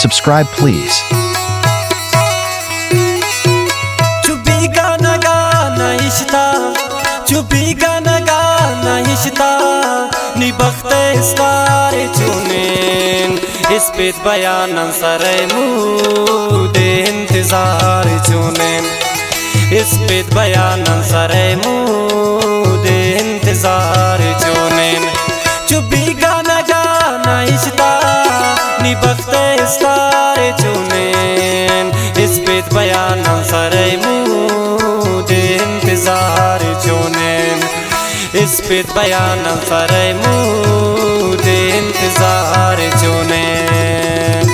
Subscribe please. Chupi gana gana ishta, chupi gana gana ishta, ni bakhte istare chunen, is pet bayanan saray mood intizar chunen, is pet bayanan saray mood intizar chunen. Chupi gana gana ishta, ni bakhte istare chunen, is pet bayanan saray mood intizar chunen, is pet bayanan saray mood intizar chunen.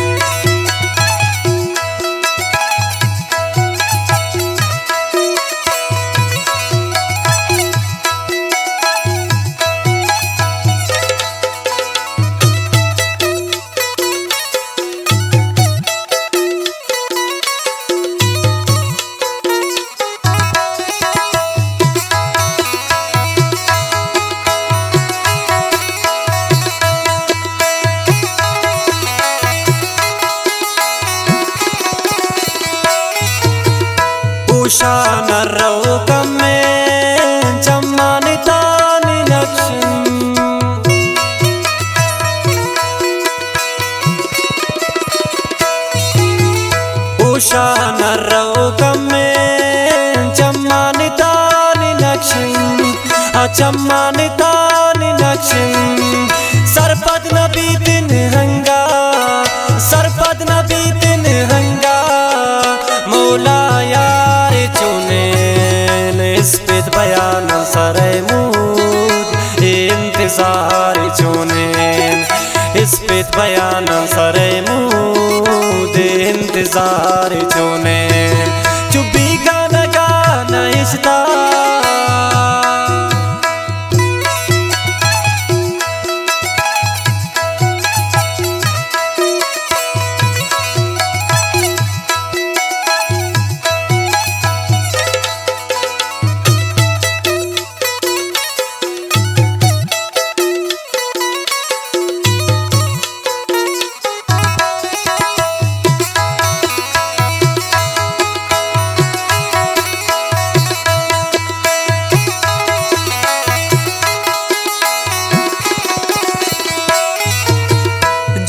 Ushan arrauka men chammani tani nakshin, Ushan arrauka men chammani tani nakshin, chammani tani nakshin. Sarpad nabi din hanga, sarpad nabi din hanga, Mola इस्पेत बयान सरे मूद इंतजार चुनेन, इस्पेत बयान सरे मूद इंतजार चुनेन. चुप्पी गाना गाना इश्ता,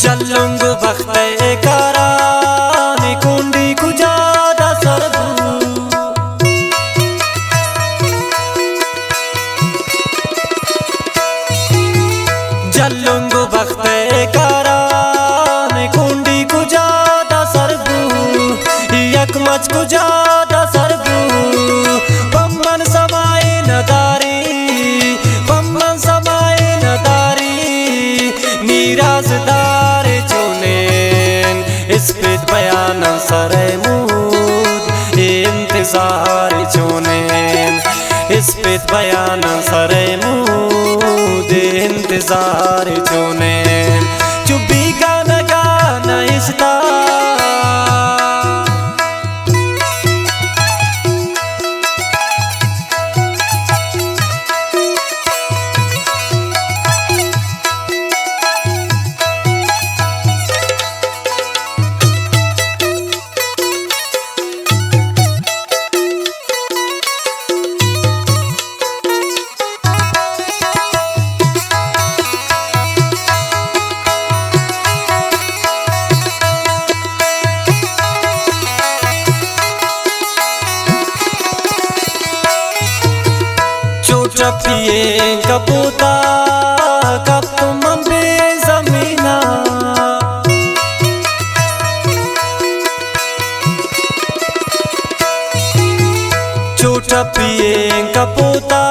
जल्लुंग बख्ते करानी कुंडी कुजादा सरदू, जल्लुंग बख्ते करानी कुंडी कुजादा सरदू, यकमच कुजादा सरदू. बम्मन समाए नदारी, बम्मन समाए नदारी, नीराजदार इस्पेत बयान सरे मूद इंतजार चुनेन, इस्पेत बयान सरे मूद इंतजार चुनेन. चुप्पी गाना गाना इश्ता, चपिए कपूता कब तुम बेज़मीना, छोटा पिए कपूता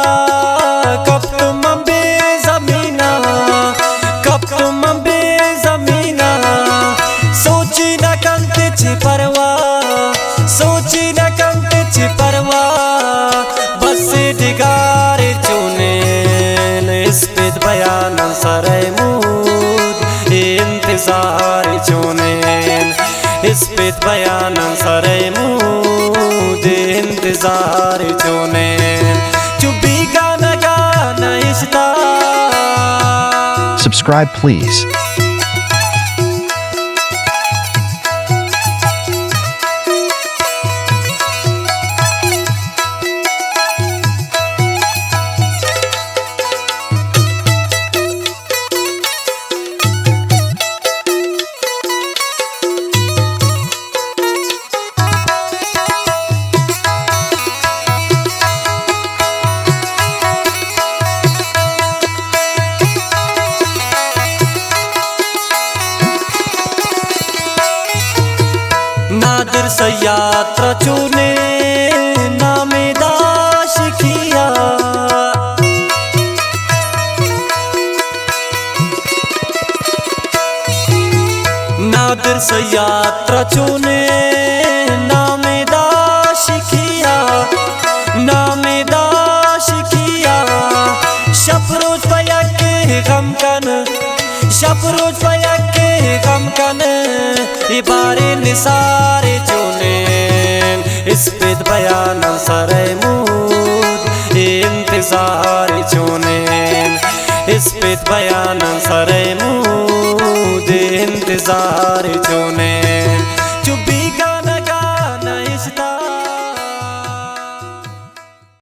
कब तुम बेज़मीना, कब तुम बेज़मीना. सोची न कंते ची परवा, सोची न कंते ची परवा, बस दिगार चुनेन, इस्पेत बयान सरे मूद इंतजार चुनेन, इस्पेत बयान सरे मूद इंतजार चुनेन. चुप्पी गाना गाना इश्ता. Subscribe please. यात्रा चुने नामे दाश किया नादर से यात्रा चुने नामे दाश किया नामे दाश किया शपरोज पया के गम कन शपरोज पया के गम कन इबारे निसारे चुने इस पे बयान सरे मूद इंतजार चुने इस पे बयान सरे मूद इंतजार चुने।